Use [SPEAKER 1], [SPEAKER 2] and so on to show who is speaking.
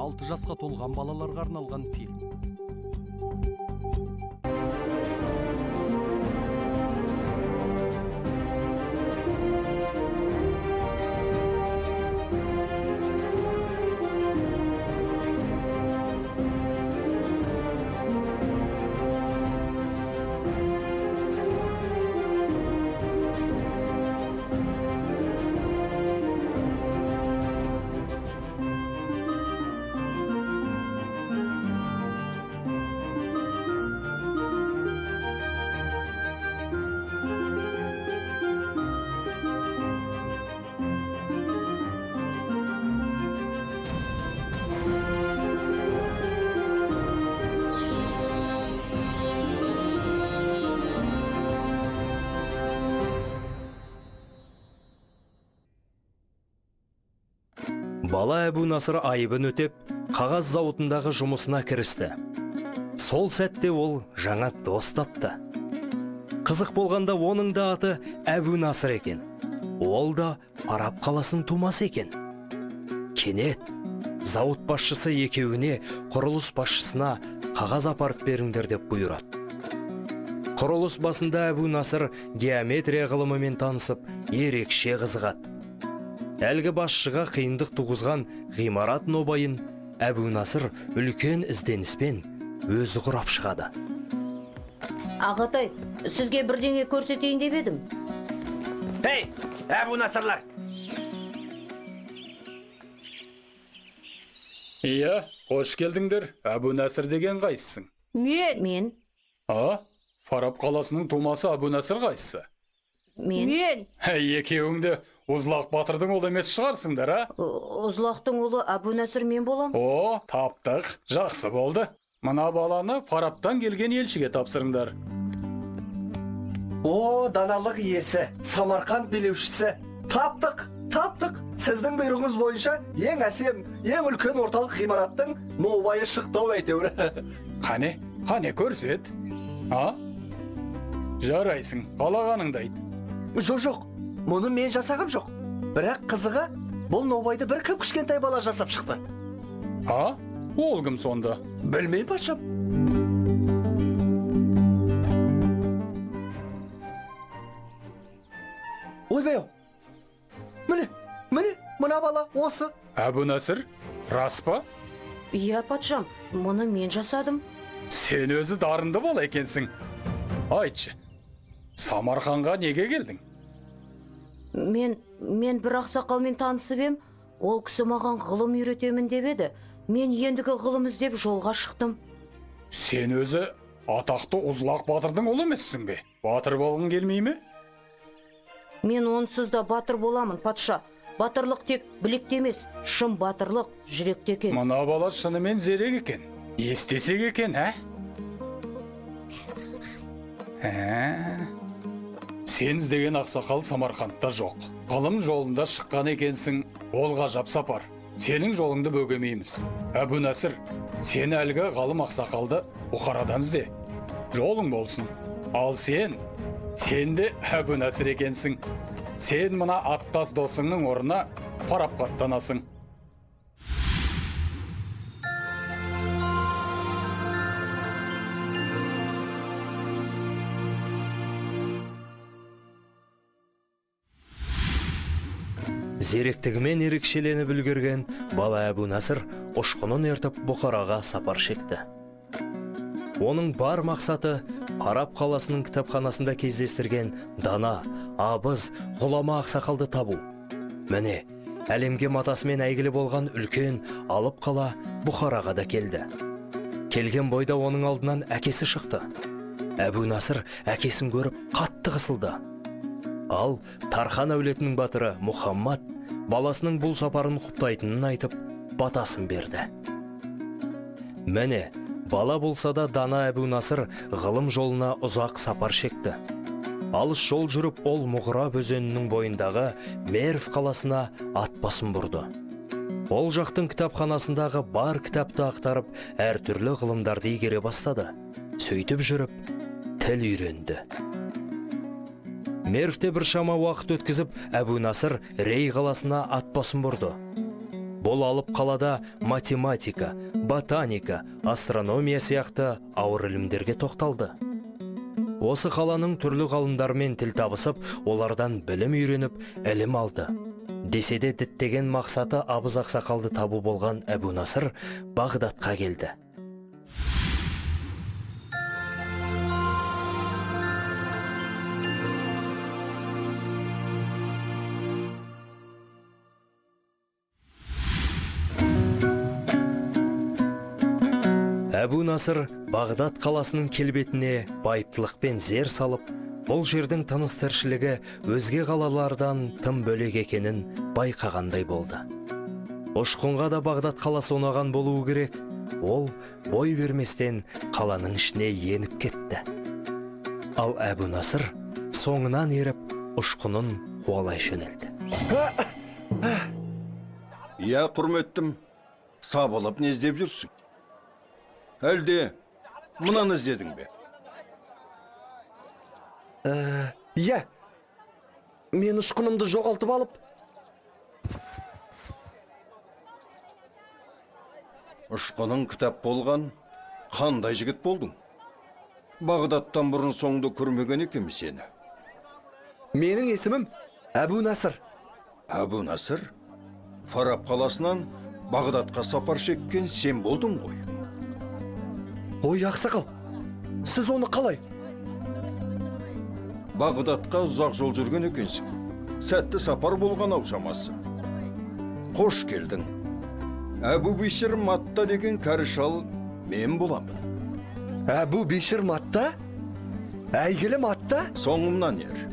[SPEAKER 1] 6 жасқа толған балаларға арналған фильм.
[SPEAKER 2] Бала Әбу Насыр айыбын өтеп, қағаз зауытындағы жұмысына кірісті. Сол сәтте ол жаңа дос тапты. Қызық болғанда оның да аты Әбу Насыр екен. Ол да Фараб қаласының тумасы екен. Кенет зауыт басшысы екеуіне құрылыс басшысына қағаз апарып беріңдер деп бұйырады. Құрылыс басында Әбу Насыр геометрия ғылымымен танысып, ерекше қызығады. Әлгі басшыға қиындық туғызған ғимарат нобайын Әбу Насыр үлкен ізденіспен өзі құрап шығады.
[SPEAKER 3] Ағатай, сізге бірдеңе көрсетейін деп едім.
[SPEAKER 4] Ей, Әбу Насырлар!
[SPEAKER 5] Иә, қош келдіңдер. Әбу Насыр деген қайсысың?
[SPEAKER 3] Мен.
[SPEAKER 5] Фараб қаласының тумасы Әбу Насыр қайсысы?
[SPEAKER 3] Мен.
[SPEAKER 5] Екеуіңді Ұзлақ Батырдың ұлы емес шығарсыңдар,
[SPEAKER 3] Ұзлақтың ұлы Әбу Насыр мен болам.
[SPEAKER 5] Таптық, жақсы болды. Мына баланы Фарабтан келген елшіге тапсырыңдар.
[SPEAKER 4] Даналық иесі, Самарқанд билеушісі. Таптық. Сіздің бұйрығыңыз бойынша ең әсем, ең үлкен орталық ғимараттың нобайы шықты әйтеуір.
[SPEAKER 5] Қане көрсет. Жарайсың, қалағаныңды айт.
[SPEAKER 4] Жоқ, мұны мен жасағым жоқ. Бірақ қызығы, бұл нобайды бір кім кішкентай бала жасап шықты.
[SPEAKER 5] Ол кім сонда?
[SPEAKER 4] Білмей патшам. Ойбай-ау. Мына бала осы.
[SPEAKER 5] Әбу Насыр, рас па?
[SPEAKER 3] Иә, патшам, мұны мен жасадым.
[SPEAKER 5] Сен өзі дарынды бала екенсің. Айтшы, Самарқанға неге келдің?
[SPEAKER 3] Мен бір ақсақалмен танысып ем, ол кісі маған ғылым үйретемін деп еді. Мен ендігі ғылым іздеп жолға шықтым.
[SPEAKER 5] Сен өзі атақты Ұзлақ Батырдың ұлы емессің бе? Батыр болғың келмей ме?
[SPEAKER 3] Мен онсыз да батыр боламын, патша. Батырлық тек білекте емес, шын батырлық жүректе екен.
[SPEAKER 5] Мына бала шынымен зерек екен. Естесек екен, Сен іздеген ақсақал Самарқандта жоқ. Ғылым жолында шыққан екенсің, ол ғажап сапар. Сенің жолыңды бөгемейміз. Әбу Насыр, сен әлгі ғалым ақсақалды Бұхарадан ізде. Жолың болсын. Ал сен де Әбу Насыр екенсің. Сен мына аттас досыңның орнына Фарабқа аттанасың.
[SPEAKER 2] Зеректігімен ерекшеленіп үлгерген бала Әбу Насыр ұшқынын ертіп Бұхараға сапар шекті. Оның бар мақсаты Фараб қаласының кітапханасында кездестірген дана, абыз, ғұлама ақсақалды табу. Міне, әлемге матасымен әйгілі болған үлкен алып қала Бұхараға да келді. Келген бойда оның алдынан әкесі шықты. Әбу Насыр әкесін көріп қатты қысылды. Ал Тархан әулетінің батыры Мұхаммад баласының бұл сапарын құптайтынын айтып, батасын берді. Міне, бала болса да дана Әбу Насыр ғылым жолына ұзақ сапар шекті. Алыс жол жүріп, ол Мұғраб өзенінің бойындағы Мерв қаласына ат басын бұрды. Ол жақтың кітапханасындағы бар кітапты ақтарып, әртүрлі ғылымдарды игере бастады. Сөйтіп жүріп, тіл үйренді. Мервте бір шама уақыт өткізіп, Әбу Насыр Рей қаласына ат басын бұрды. Бұл алып қалада математика, ботаника, астрономия сияқты ауыр ілімдерге тоқталды. Осы қаланың түрлі ғалымдармен тіл табысып, олардан білім үйреніп, ілім алды. Десе де діттеген мақсаты Абыз ақсақалды табу болған Әбу Насыр Бағдатқа келді. Әбу Насыр Бағдат қаласының келбетіне байыптылықпен зер салып, бұл жердің тыныс тіршілігі өзге қалалардан тым бөлек екенін байқағандай болды. Ұшқынға да Бағдат қаласы ұнаған болуы керек, ол бой берместен қаланың ішіне еніп кетті. Ал Әбу Насыр соңынан еріп, ұшқынын қуалай жөнелді.
[SPEAKER 6] Я, құрметтім, сабылып не іздеп жүрсің? Әлде мұнаны іздедің бе?
[SPEAKER 4] Иә, мен ұшқынымды жоғалтып алып.
[SPEAKER 6] Ұшқының кітап болған, қандай жігіт болдың? Бағдаттан бұрын соңды көрмеген екем сені.
[SPEAKER 4] Менің есімім Әбу Насыр.
[SPEAKER 6] Әбу Насыр, Фараб қаласынан Бағдатқа сапар шеккен сен болдың ғой.
[SPEAKER 4] Ой, ақсақал, сіз оны қалай?
[SPEAKER 6] Бағдатқа ұзақ жол жүрген екенсің. Сәтті сапар болған ау шамасы. Қош келдің. Әбу Бишір Матта деген кәрі шал мен боламын.
[SPEAKER 4] Әбу Бишір Матта? Әйгілі Матта?
[SPEAKER 6] Соңымнан ер.